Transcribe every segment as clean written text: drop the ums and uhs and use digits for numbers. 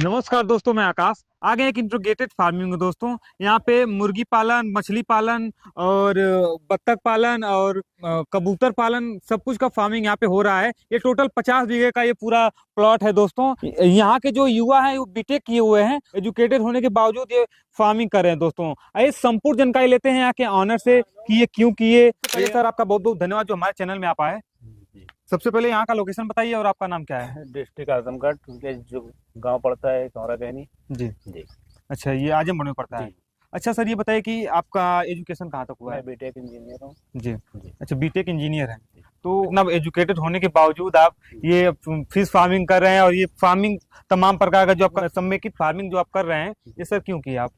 नमस्कार दोस्तों, मैं आकाश। आ गए एक इंटीग्रेटेड फार्मिंग में दोस्तों। यहाँ पे मुर्गी पालन, मछली पालन और बत्तख पालन और कबूतर पालन, सब कुछ का फार्मिंग यहाँ पे हो रहा है। ये टोटल 50 बीघे का ये पूरा प्लॉट है दोस्तों। यहाँ के जो युवा हैं वो बीटेक किए हुए हैं, एजुकेटेड होने के बावजूद ये फार्मिंग कर रहे हैं दोस्तों। आइए संपूर्ण जानकारी लेते हैं यहाँ के ऑनर से कि ये क्यों किए। पहले सर आपका बहुत बहुत धन्यवाद जो हमारे चैनल में आप आए। सबसे पहले यहाँ का लोकेशन बताइए और आपका नाम क्या है? डिस्ट्रिक्ट आजमगढ़ के जो गांव पड़ता है कौरा कहनी। जी जी अच्छा, ये आजमगढ़ में पड़ता है। जी। अच्छा सर, ये बताइए कि आपका एजुकेशन कहाँ तक हुआ है? मैं बीटेक इंजीनियर हूँ। जी जी अच्छा, बीटेक इंजीनियर है। तो इतना एजुकेटेड होने के बावजूद आप ये फिश फार्मिंग कर रहे हैं और ये फार्मिंग तमाम प्रकार का जो आपका समेकित फार्मिंग जो आप कर रहे हैं, ये सर क्यों किया आप?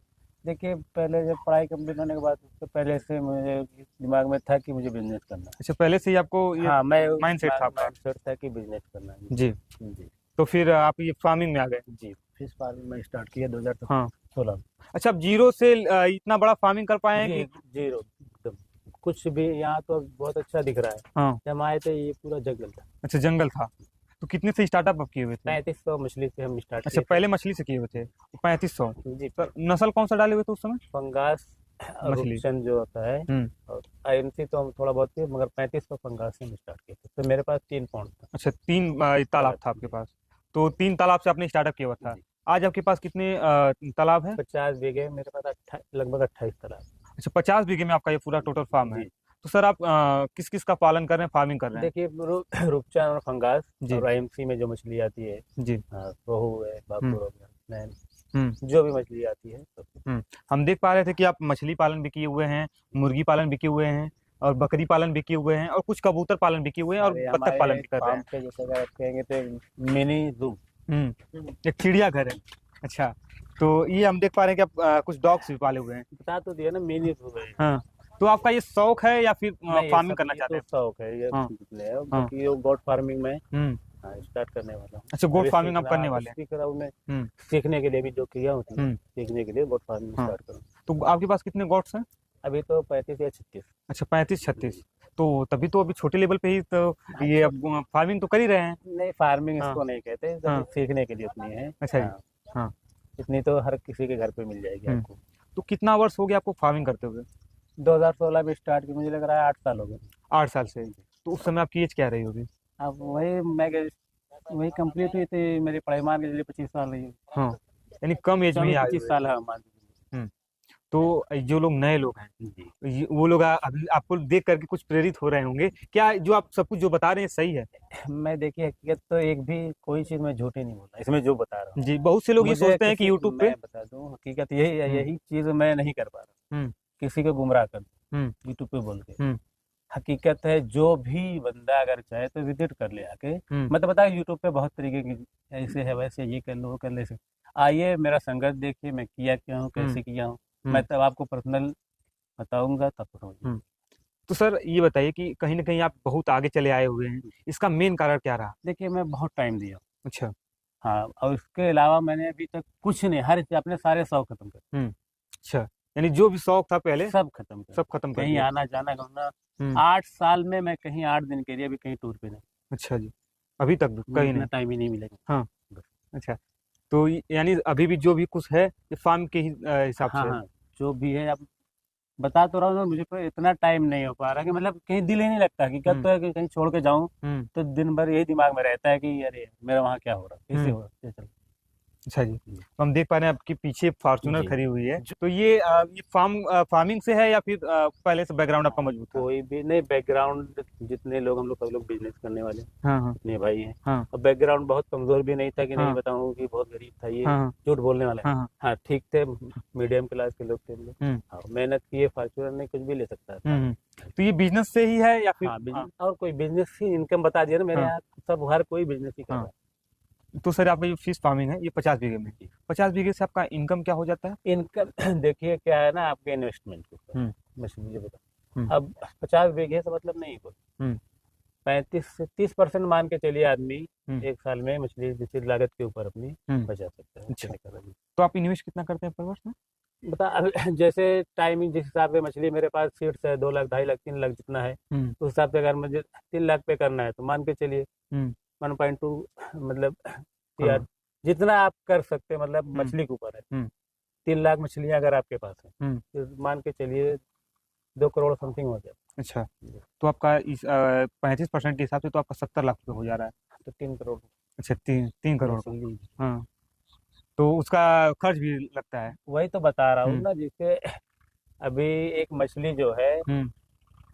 देखिए, पहले जब पढ़ाई कंप्लीट होने के बाद उससे पहले से मुझे दिमाग में था कि मुझे बिजनेस करना है। अच्छा, पहले से ही आपको ये हाँ, मैं माइंड सेट था आपका? माइंड था कि बिजनेस करना है। जी। जी तो फिर आप ये फार्मिंग में आ गए? जी। फिश फार्मिंग में स्टार्ट किया 2016 हाँ। में। अच्छा, आप जीरो से इतना बड़ा फार्मिंग कर पाए हैं जी, कि? जीरो एकदम कुछ भी। यहाँ तो बहुत अच्छा दिख रहा है। हाँ। जब आए थे ये पूरा जंगल था। अच्छा, जंगल था। तो कितने से स्टार्टअप आप किए हुए थे? 3500 मछली से हम स्टार्ट अच्छा, किए पहले मछली से किए हुए थे। 3500। थे। जी। सर नस्ल कौन सा डाले हुए थे उस समय? फंगास मछली। रूपचंद जो होता है, और आईएमसी तो हम थोड़ा बहुत थी, मगर 3500 फंगास से हम स्टार्ट किए थे। तो मेरे पास 3 पॉइंट था। अच्छा, 3 तालाब था आपके पास। तो 3 तालाब से आपने स्टार्टअप किया हुआ था। जी। आज आपके पास कितने तालाब है? 50 बीघे मेरे पास, लगभग 28 तालाब। अच्छा, 50 बीघे में आपका ये पूरा टोटल फार्म है। जी। तो सर आप किस किस का पालन कर रहे हैं, फार्मिंग कर रहे हैं? देखिए, रूपचंद और फंगास जी और आईएमसी में जो मछली आती है, जी। रोहू है, भाकुर हो गया, नैन, हम्म जो भी मछली आती है सब। हम देख पा रहे थे कि आप मछली पालन भी किए हुए हैं, मुर्गी पालन भी किए हुए हैं और बकरी पालन भी किए हुए हैं और कुछ कबूतर पालन भी किए हुए हैं और अरे, बत्तख पालन हमारे भी कर रहे फार्म हैं। पे जैसे अगर आप कहेंगे तो मिनी जू। एक चिड़ियाघर है। अच्छा, तो ये हम देख पा रहे हैं कि आप कुछ डॉग्स भी पाले हुए हैं। बता तो दिया ना, मिनी जू है। हाँ। तो आपका ये शौक है या फिर नहीं, फार्मिंग करना चाहते तो हैं? शौक है ये। हाँ ले आओ, हाँ। बाकी ये गोट फार्मिंग में हम्म स्टार्ट करने वाला हूँ। अच्छा, गोट अभी फार्मिंग आप करने हाँ, वाले हैं? सीख रहा हूँ मैं। हम्म सीखने के लिए भी जो किया होती है, हम्म सीखने के लिए गोट फार्मिंग हाँ। स्टार्ट करूँ। तो आपके पास कितने गोट्स हैं? अभी तो 35 या 36। अच्छा, 35-36। तो तभी तो अभी छोटे लेवल पे ही तो ये अब फार्मिंग तो कर ही रहे हैं। नहीं, फार्मिंग हाँ इसको नहीं कहते, हाँ। जब सीखने के लिए उतनी है। अच्छा जी। हाँ, हाँ। इतनी तो हर किसी के घर पे मिल जाएगी आपको। तो कितना वर्ष हो गया आपको फार्मिंग करते हुए? 2016 में स्टार्ट की, मुझे लग रहा है 8 साल हो गए। 8 साल से। तो उस समय आपकी एज क्या रही होगी? अब वही कंप्लीट हुई थी मेरी पढ़ाई, मान के चलिए 25 साल रही। हाँ, यानी कम एज में ही आ गए 25 हुए। साल है, मान के तो जो लोग नए लोग हैं, चलिए। जी। वो लोग अभी आपको देख करके कुछ प्रेरित हो रहे होंगे क्या? जो आप सब कुछ जो बता रहे हैं सही है? मैं देखिए, हकीकत तो एक भी कोई चीज़ मैं झूठी नहीं बोला इसमें जो बता रहा हूँ। जी, बहुत से लोग ये मुझे सोचते हैं कि यूट्यूब पे। मैं बता दूं, हकीकत यही चीज़ मैं नहीं कर पा रहा। हम्म किसी को गुमराह कर हम्म यूट्यूब पे बोल के। हम्म हकीकत है, जो भी बंदा अगर चाहे तो विजिट कर ले आके। हम्म मैं तो बता, यूट्यूब पे बहुत तरीके की, ऐसे है वैसे, ये कर लो वो कर ले, ऐसे आइए मेरा संघर्ष देखिए, मैं किया क्या हूँ, कैसे किया हूँ। मैं तब आपको पर्सनल बताऊंगा, तब तो समझिए। तो सर ये बताइए कि कहीं ना कहीं आप बहुत आगे चले आए हुए हैं, इसका मेन कारण क्या रहा? देखिए, मैं बहुत टाइम दिया। अच्छा। हाँ, और उसके अलावा मैंने अभी तक कुछ नहीं, अपने सारे शौक खत्म कर, अच्छा, यानी जो भी शौक था पहले सब खत्म कर, सब खत्म कर कहीं दिया। आना जाना घूमना। हम्म 8 साल में मैं कहीं 8 दिन के लिए भी कहीं टूर पे नहीं। अच्छा जी, अभी तक मुझे कहीं इतना नहीं? टाइम ही नहीं मिलेगा। हाँ। बस। अच्छा, तो यानी अभी भी जो भी कुछ है ये फार्म के हिसाब हाँ से है? हाँ, जो भी है। अब बता तो रहा हूँ, मुझे को इतना टाइम नहीं हो पा रहा कि मतलब कहीं दिल ही नहीं लगता, कि क्या हम्म तो है कि कहीं छोड़ के जाऊँ। हम्म तो दिन भर यही दिमाग में रहता है कि अरे मेरा वहाँ क्या हो रहा है, कैसे हम्म हो रहा है, चल। अच्छा जी। तो हम देख पा रहे हैं आपके पीछे फॉर्च्यूनर जी। खड़ी हुई है। तो ये फार्मिंग से है या फिर पहले से बैकग्राउंड आपका मजबूत था? कोई भी नहीं, बैकग्राउंड जितने लोग, हम लोग सब लोग बिजनेस करने वाले हाँ हाँ अपने भाई हैं। हाँ और बैकग्राउंड बहुत कमजोर भी नहीं था कि नहीं हाँ बताऊं कि बहुत गरीब था, ये हाँ झूठ बोलने वाला है। हाँ हाँ हाँ, ठीक थे, मीडियम क्लास के लोग थे हम लोग। हम्म हाँ, मेहनत किए, फॉर्च्यूनर नहीं कुछ भी ले सकता था। तो ये बिजनेस से ही है या फिर? हाँ, बिजनेस और कोई बिजनेस ही इनकम बता दिया ना, मेरे हाँ यहाँ सब हर कोई बिजनेस ही कर रहा हाँ। तो सर आपका जो फिश फार्मिंग है ये 50 बीघे में, है। 50 बीघे से आपका इनकम क्या हो जाता है? इनकम देखिए क्या है ना, आपके इन्वेस्टमेंट के ऊपर। हम्म मैं मुझे बता, हम्म अब 50 बीघे से मतलब नहीं कोई। हम्म 35 से 30% मान के चलिए, आदमी हम्म एक साल में मछली जिसकी लागत के ऊपर अपनी हम्म बचा सकता है। अच्छा। ऐसे कर रहा तो आप इन्वेस्ट कितना करते हैं पर वर्ष में? बता, अब जैसे टाइमिंग जिस हिसाब से मछली मेरे पास सीट्स है, 2 लाख 2.5 लाख 3 लाख जितना है, उस हिसाब से अगर मुझे 3 लाख पे करना है तो मान के चलिए हम्म 1.2 मतलब हाँ जितना आप कर सकते हैं, मतलब हम्म। मछली के ऊपर है। हम्म। 3 लाख मछलियां अगर आपके पास है, हम्म। तो मान के चलिए 2 करोड़ समथिंग हो जाए। अच्छा, तो आपका इस 35% के हिसाब से तो आपका 70 लाख रुपये हो जा रहा है। तो 3 करोड़ अच्छा, 3 करोड़ का। मछली। हाँ, तो उसका खर्च भी लगता है। वही तो बता रहा हूँ हम्म। ना, जैसे अभी एक मछली जो है हम्म।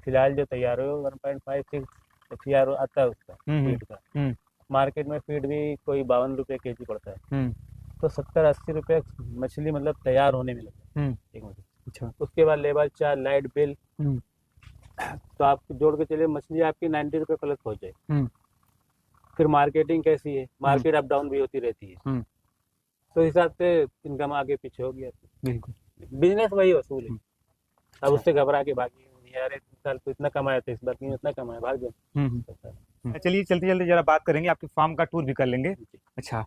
फिलहाल जो तैयार हो 1.56 आता है उसका हम्म। फीड का। हम्म। मार्केट में फीड भी कोई 52 रुपये केजी पड़ता है। हम्म। तो 70-80 रुपये मछली मतलब तैयार होने में लगता हम्म। है एक मछली। अच्छा। उसके बाद लेबर चार्ज, लाइट बिल, हम्म। तो आप जोड़ के चलिए मछली आपकी 90 रुपये प्लस हो जाए। हम्म। फिर मार्केटिंग कैसी है, हम्म। मार्केट अप डाउन भी होती रहती है। हम्म। तो इस हिसाब से इनकम आगे पीछे हो गया। बिल्कुल। बिजनेस वही वसूल है। अब अच्छा। उससे घबरा के भागी, यार इस साल तो इतना कमाया था, इस बार क्यों इतना कमाया, भाग जाए। हम्म। चलिए, चलते चलते जरा बात करेंगे, आपके फार्म का टूर भी कर लेंगे। अच्छा,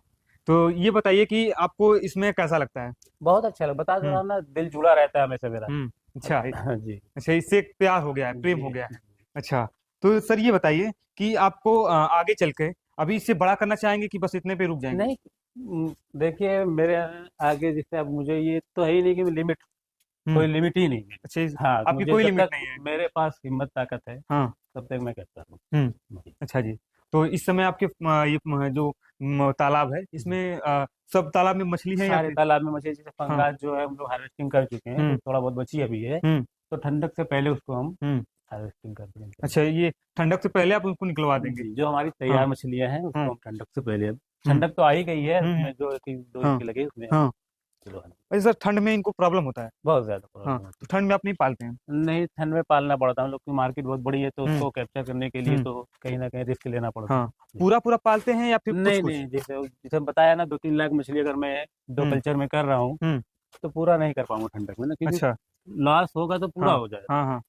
तो ये बताइए कि आपको इसमें कैसा लगता है। बहुत अच्छा लगा, बता दो हम्म। ना, दिल जुड़ा रहता है हमेशा मेरा। हम्म। अच्छा। हाँ जी। अच्छा, इससे एक प्यार हो गया है, प्रेम हो जी। गया है। अच्छा, तो सर ये बताइए कि आपको आगे चल के अभी इससे बड़ा करना चाहेंगे कि बस इतने पे रुक जाएंगे। नहीं, देखिए मेरे आगे जैसे अब मुझे ये तो है ही नहीं कि लिमिट, हम्म। कोई लिमिट ही नहीं है। अच्छा, हाँ, आपकी मुझे कोई जब लिमिट तक नहीं है। मेरे पास हिम्मत ताकत है हाँ। तब तक मैं करता हूँ। हम्म। जी। अच्छा जी, तो इस समय आपके ये जो तालाब है, इसमें सब तालाब में मछली है या सारे फिर। तालाब में मछली, जैसे हाँ। फंगास जो है हम लोग हार्वेस्टिंग कर चुके हैं, तो हम्म। थोड़ा बहुत बची अभी है। हम्म। तो ठंडक से पहले उसको हम हम्म। हार्वेस्टिंग कर देंगे। अच्छा, ये ठंडक से पहले आप उनको निकलवा देंगे। जी, जो हमारी हाँ। तैयार मछलियां हैं उसको हाँ। हम ठंडक से पहले, हम्म। ठंडक तो आ ही गई है, हम्म। उसमें जो 2 हाँ। इंच लगे उसमें हम हाँ। किलो है। वैसे सर, ठंड में इनको प्रॉब्लम होता है। बहुत ज्यादा हाँ, प्रॉब्लम तो होती ठंड में आप नहीं पालते हैं। है। नहीं, ठंड में पालना पड़ता है, हम लोग की मार्केट बहुत बड़ी है, तो हम्म। उसको कैप्चर करने के लिए हम्म। तो कहीं ना कहीं रिस्क लेना पड़ता हाँ, है। जी। पूरा पूरा पालते हैं या फिर कुछ नहीं कुछ। नहीं, जैसे जैसे बताया ना, 2-3 लाख मछली अगर मैं दो हम्म। कल्चर में कर रहा हूँ, हम्म। तो पूरा नहीं कर पाऊंगा ठंडक में ना, क्योंकि अच्छा। लॉस होगा तो पूरा हाँ। हो जाएगा। हाँ। हाँ,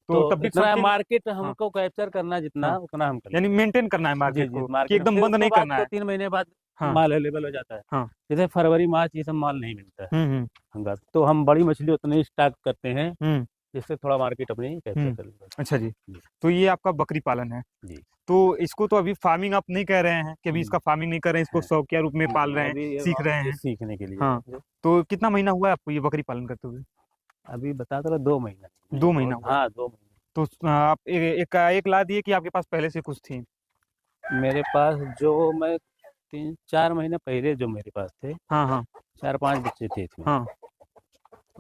तो तो तब भी इतना समथिंग। मार्केट हाँ। हमको कैप्चर करना जितना, हाँ, उतना हम कर यानी लेंगे। मेंटेन करना है जी मार्केट जी, को, कि मार्केट एकदम फिर बंद उसके नहीं बाद करना तो है। 3 महीने बाद हाँ। माल अवेलेबल हो जाता है। हाँ। जैसे फरवरी मार्च ये सब माल नहीं मिलता है हम्म। हंगात, तो हम बड़ी मछली उतनी स्टॉक करते हैं हम्म। जिससे थोड़ा मार्केट अपनी कैप्चर हम्म। कर लेगा। अच्छा जी, जी। तो ये आपका बकरी पालन है। जी। तो इसको तो अभी फार्मिंग आप नहीं कह रहे हैं कि अभी इसका फार्मिंग नहीं कर रहे हैं, इसको हाँ, शौकिया रूप में पाल जी, रहे हैं, अभी सीख रहे ये हैं। सीखने के लिए हाँ, तो कितना महीना हुआ है आपको ये बकरी पालन करते हुए। अभी बता दो, 2 महीना नहीं, 2 महीना बहुत, हुआ है। हाँ 2 महीने। तो आप एक ला दिए कि आपके पास पहले से कुछ थी। मेरे पास जो मैं 3-4 महीने पहले जो मेरे पास थे, हाँ। हाँ। 4-5 बच्चे थे इसमें। हाँ।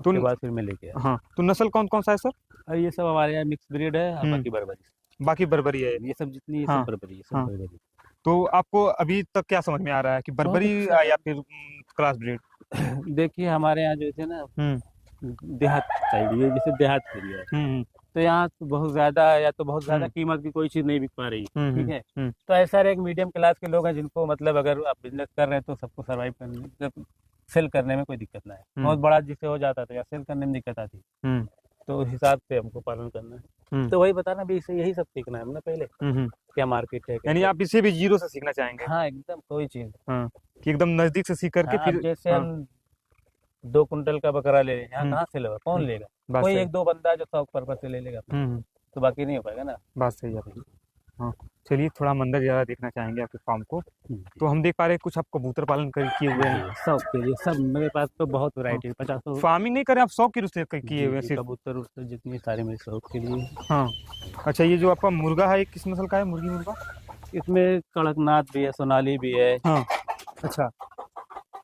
तो उसके बाद फिर मैं लेके आया। हाँ, तो नस्ल कौन कौन सा है सर। और ये सब हमारे यहाँ मिक्स ब्रीड है, और बाकी हम्म। बर्बरी। बाकी बर्बरी है। ये सब जितनी, ये सब हाँ। बर्बरी, ये सब हाँ, बर्बरी। तो आपको अभी तक क्या समझ में आ रहा है कि बहुत बर्बरी अच्छा। या फिर क्रॉस ब्रीड। देखिए हमारे यहाँ जो थे ना, हम्म। देहात साइड, ये जैसे देहात एरिया है, हम्म। तो यहाँ तो बहुत ज़्यादा, या तो बहुत ज़्यादा हम्म। कीमत की कोई चीज़ नहीं बिक पा रही है, हम्म। ठीक हम्म। है। हम्म। तो ऐसा एक मीडियम क्लास के लोग हैं जिनको मतलब अगर आप बिजनेस कर रहे हैं तो सबको सर्वाइव करने, जब सेल करने में कोई दिक्कत ना है। बहुत हम्म। बड़ा जिससे हो जाता था या सेल करने में दिक्कत आती, हम्म। तो उस हिसाब से हमको पालन करना है। हम्म। तो वही बताना भी, इसे यही सब सीखना है हमने पहले, हम्म। क्या मार्केट है यानी कैसे। आप इसे भी जीरो से सीखना चाहेंगे। हाँ एकदम, कोई चीज़। हाँ, कि एकदम नजदीक से सीख करके हाँ, अब फिर। जैसे हाँ। हम 2 कुंटल का बकरा ले लें, यहाँ हम्म। कहाँ से लेगा, कौन हम्म। लेगा। बात कोई सही। 1-2 बंदा जो शौक पर्पज से ले लेगा अपना, हम्म। तो बाकी नहीं हो पाएगा ना। बात सही है आपकी। हाँ, चलिए, थोड़ा हम अंदर ज़्यादा देखना चाहेंगे आपके फार्म को। जी। तो हम देख पा रहे हैं कुछ आप कबूतर पालन कर किए हुए हैं। जी, शौक के लिए सब मेरे पास तो बहुत हाँ, वैरायटी है, 50। फार्मिंग नहीं करें आप, शौक की रूप से किए जी हुए हैं जी, सिर्फ। कबूतर उबूतर जितनी सारी मेरे शौक के लिए। हाँ। अच्छा, ये जो आपका मुर्गा है, ये किस नस्ल का है, मुर्गी मुर्गा। इसमें कड़कनाथ भी है, सोनाली भी है। हाँ। अच्छा,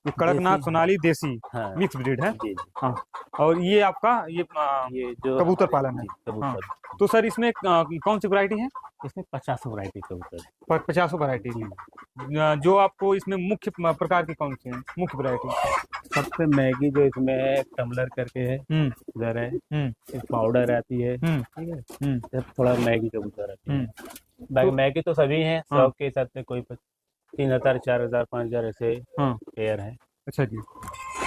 ये कड़कनाथ देसी। सोनाली देसी हाँ। मिक्स ब्रीड है। जी जी। हाँ, और ये आपका ये ये जो कबूतर पालन है। जी हाँ, कबूतर, तो सर इसमें कौन सी वैरायटी है। इसमें 50 वैरायटी कबूतर है। 50 वैरायटी जी। है। जो आपको इसमें मुख्य प्रकार की कौन सी है, मुख्य वैरायटी। सबसे मैगी जो इसमें है, टम्बलर करके है, हम्म। इधर है, हम्म। एक पाउडर आती है, हम्म। ठीक है। हम्म। जब थोड़ा मैगी कबूतर आती है। हम्म। बाकी तो मैगी तो सभी हैं, हाँ। शौक के हिसाब से कोई 3,000, 4,000, 5,000 ऐसे हाँ। पेयर हैं। अच्छा जी,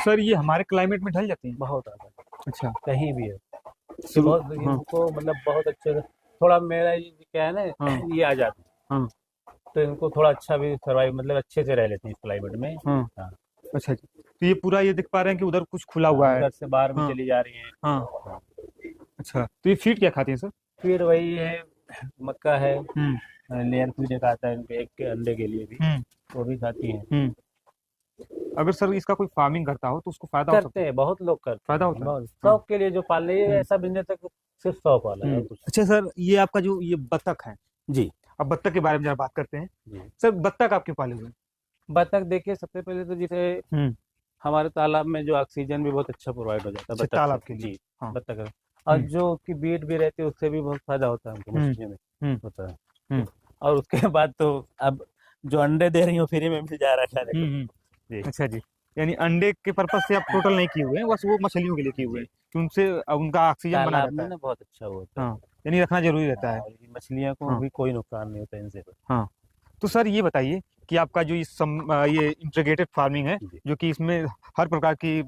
सर ये हमारे क्लाइमेट में ढल जाती हैं। बहुत ज़्यादा, अच्छा। कहीं भी है। ये शुरू। बहुत, हाँ। इनको मतलब बहुत अच्छे से, थोड़ा मेरा ये क्या है ना, हाँ। ये आ जाते हैं, हाँ। तो इनको थोड़ा अच्छा भी सर्वाइव, मतलब अच्छे से रह लेते हैं इस क्लाइमेट में। हाँ। हाँ। अच्छा जी, तो ये पूरा ये दिख पा रहे हैं कि उधर कुछ खुला हाँ, हुआ है। उधर से बाहर भी हाँ। चली जा रही हैं। हाँ। हाँ। अच्छा, तो ये फीड क्या खाती है सर। फिर वही है, मक्का है, हम्म। लेयर फीड एक आता है इनके, एक के अंडे के लिए भी, हम्म। वो भी खाती हैं। हम्म। अगर सर इसका कोई फार्मिंग करता हो तो उसको फायदा हो सकता करते हैं, बहुत लोग करते फायदा हैं, होता है? बहुत शौक के लिए जो पाल रहे हैं, ऐसा बिजनेस तक सिर्फ शौक वाला है, और कुछ अच्छा सर, ये आपका जो ये बत्तख है, जी अब बत्तख के बारे में जरा बात करते हैं। जी। सर बत्तख आप क्यों पाले हुए हैं? बतख देखिए, सबसे पहले तो जैसे हम्म। हमारे तालाब में जो ऑक्सीजन भी बहुत अच्छा प्रोवाइड हो जाता है अच्छा, बतख तालाब से। के लिए। जी, हाँ। बतख है। और हम्म। जो उसकी बीट भी रहती है, उससे भी बहुत फायदा होता है हमको हम्म। मछलियों में हम्म। होता है। हम्म। और उसके बाद तो अब जो अंडे दे रही हो फ्री में मिल जा रहा है खाने को। जी अच्छा जी, यानी अंडे के पर्पज से आप टोटल नहीं किए हुए हैं, बस वो मछलियों के लिए किए हुए हैं जी, कि उनसे उनका ऑक्सीजन बना तालाब रहता में है। ना बहुत अच्छा वो होता है। हाँ, यानी रखना जरूरी रहता हाँ, है। और ये मछलियों को हाँ। भी कोई नुकसान नहीं होता इनसे। हाँ। तो सर ये बताइए कि आपका जो ये इंटीग्रेटेड फार्मिंग है, जी जो कि इसमें हर प्रकार की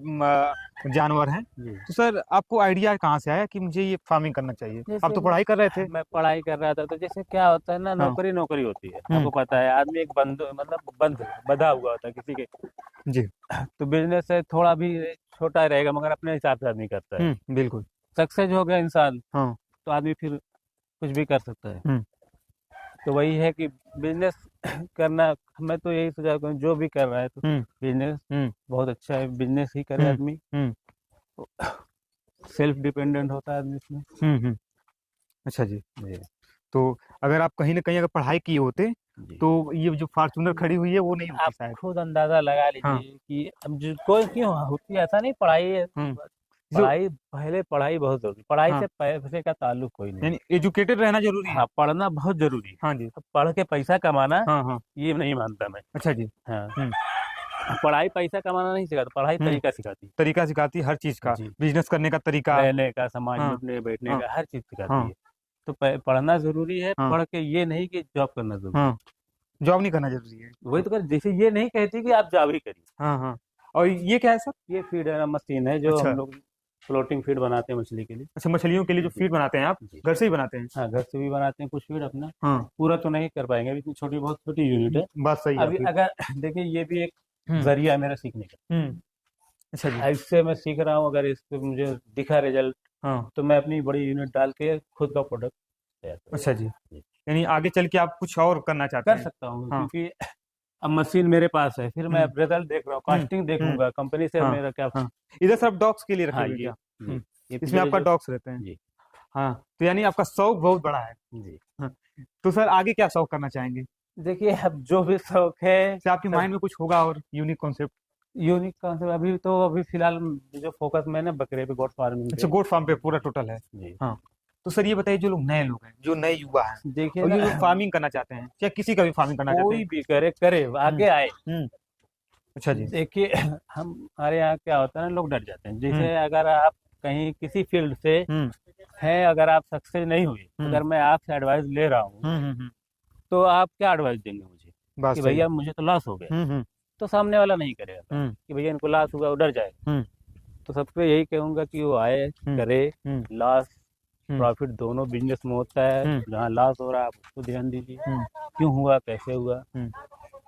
जानवर हैं, जी। तो सर आपको आइडिया कहाँ से आया कि मुझे ये फार्मिंग करना चाहिए? आप जैसे तो पढ़ाई कर रहे थे। मैं पढ़ाई कर रहा था, तो जैसे क्या होता है ना, हाँ। नौकरी नौकरी होती है, हम्म। आपको पता है, आदमी एक बंद मतलब बंद बंधा हुआ होता है किसी के। जी। तो बिजनेस है थोड़ा भी छोटा रहेगा, मगर अपने हिसाब से आदमी करता है। बिल्कुल। सक्सेस हो गया इंसान, हाँ। तो आदमी फिर कुछ भी कर सकता है। हम्म। तो वही है कि बिजनेस करना, मैं तो यही सुझाव करूँ, जो भी कर रहा है तो हम्म। बिजनेस हम्म। बहुत अच्छा है, बिजनेस ही करे हम्म। आदमी। हम्म। सेल्फ डिपेंडेंट होता है आदमी इसमें। हम्म। अच्छा जी, जी तो अगर आप कहीं ना कहीं अगर पढ़ाई किए होते जी। तो ये जो फॉर्चूनर खड़ी हुई है वो नहीं होती आप शायद। खुद अंदाजा लगा हाँ। लीजिए कि अब जो कोई क्यों होती है, ऐसा नहीं, पढ़ाई जो पढ़ाई पहले पढ़ाई बहुत जरूरी, पढ़ाई हाँ, से पैसे का ताल्लुक कोई नहीं है। यानी एजुकेटेड रहना जरूरी है। हाँ, पढ़ना बहुत जरूरी है। हाँ जी। अब पढ़ के पैसा कमाना, हाँ हाँ। ये नहीं मानता मैं। अच्छा जी। हाँ, हम्म। पढ़ाई पैसा कमाना नहीं सिखाता, पढ़ाई हम्म। तरीका सिखाती तरीका सिखाती है हर चीज है। का, जी, बिजनेस करने का तरीका। रहने का, समाज में हाँ। उठने बैठने हाँ। का, हर चीज सिखाती हाँ। है। तो पढ़ना जरूरी है, हाँ। पढ़ के ये नहीं कि जॉब करना जरूरी हाँ, जॉब नहीं करना जरूरी है। है। वही तो कर, जैसे ये नहीं कहती कि आप जॉब ही करिए। हाँ हाँ। और ये क्या है सर? ये फीड मशीन है, जो अच्छा। हम लोग फ्लोटिंग फीड बनाते हैं मछली के लिए। अच्छा, मछलियों के लिए जो जी फीड बनाते हैं आप जी। घर से ही बनाते हैं? हाँ, घर से भी बनाते हैं कुछ फीड अपना। हाँ। पूरा तो नहीं कर पाएंगे, अभी इतनी छोटी, बहुत छोटी यूनिट है। बात सही है अभी आपकी। अगर देखिए, ये भी एक हम्म। जरिया है मेरा सीखने का। अच्छा जी। इससे मैं सीख रहा हूँ, अगर इस पे मुझे दिखा रिजल्ट, हाँ। तो मैं अपनी बड़ी यूनिट डाल के खुद का प्रोडक्ट तैयार अच्छा जी, जी। यानी आगे चल के आप कुछ और करना चाहते कर हैं? सकता हूँ, हाँ। क्योंकि अब मशीन मेरे पास है, फिर मैं हम्म। रिजल्ट देख रहा हूँ, हम्म। कॉस्टिंग हम्म। देखूंगा कंपनी से हाँ। मेरा क्या। हाँ, इधर सब डॉग्स के लिए रखे हाँ, हुए हैं ये क्या? जी, ये इसमें पिछले आपका जो डॉग्स रहते हैं? जी हाँ, तो यानी आपका शौक बहुत बड़ा है। जी। हाँ। तो सर आगे क्या शौक करना चाहेंगे? देखिए, अब जो भी शौक है क्या आपके सब माइंड में कुछ होगा और यूनिक कॉन्सेप्ट? यूनिक कॉन्सेप्ट, अभी फिलहाल जो फोकस में ना, बकरे पे, गोट फार्मिंग अच्छा, पे। गोट फार्म पे पूरा टोटल है। जी, हाँ। तो सर ये बताइए, जो लोग नए लोग हैं, जो नए युवा हैं, देखिए और ना, ये जो फार्मिंग करना चाहते हैं, या किसी का भी फार्मिंग करना चाहते कोई हैं। भी करे करे, हम्म। आगे आए। हम्म। अच्छा जी। देखिए, हमारे यहाँ क्या होता है ना, लोग डर जाते हैं। हम्म। जैसे अगर आप कहीं किसी फील्ड से हम्म। हैं, अगर आप सक्सेस नहीं हुए, हम्म। अगर मैं आपसे एडवाइस ले रहा हूँ, हम्म। तो आप क्या एडवाइस देंगे मुझे बात कि सही। भैया मुझे तो लॉस हो गया? हम्म। तो सामने वाला नहीं करेगा हम्म। कि भैया इनको लॉस हुआ, वो डर जाएगा। हम्म। तो सबको यही कहूंगा कि वो आए, हम्म। करे। हम्म। लॉस हम्म। प्रॉफिट दोनों बिजनेस में होता है। हम्म। जहाँ लॉस हो रहा है, आप उसको ध्यान दीजिए, हम्म। क्यों हुआ, कैसे हुआ। हम्म।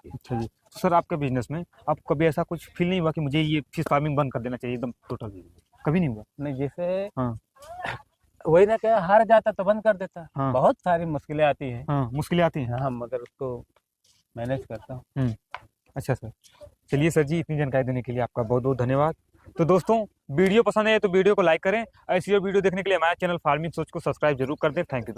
अच्छा जी, तो सर आपके बिजनेस में आपको कभी ऐसा कुछ फील नहीं हुआ कि मुझे ये फिश फार्मिंग बंद कर देना चाहिए एकदम टोटल? कभी नहीं हुआ? नहीं, जैसे हाँ। वही ना, क्या, हार जाता तो बंद कर देता। हाँ। बहुत सारी मुश्किलें आती हैं। हाँ, मुश्किलें आती हैं। हाँ, मगर उसको मैनेज करता हूँ। अच्छा सर, चलिए सर जी, इतनी जानकारी देने के लिए आपका बहुत बहुत धन्यवाद। तो दोस्तों, वीडियो पसंद आए तो वीडियो को लाइक करें। ऐसी और वीडियो देखने के लिए हमारे चैनल फार्मिंग सोच को सब्सक्राइब जरूर कर दें। Thank you.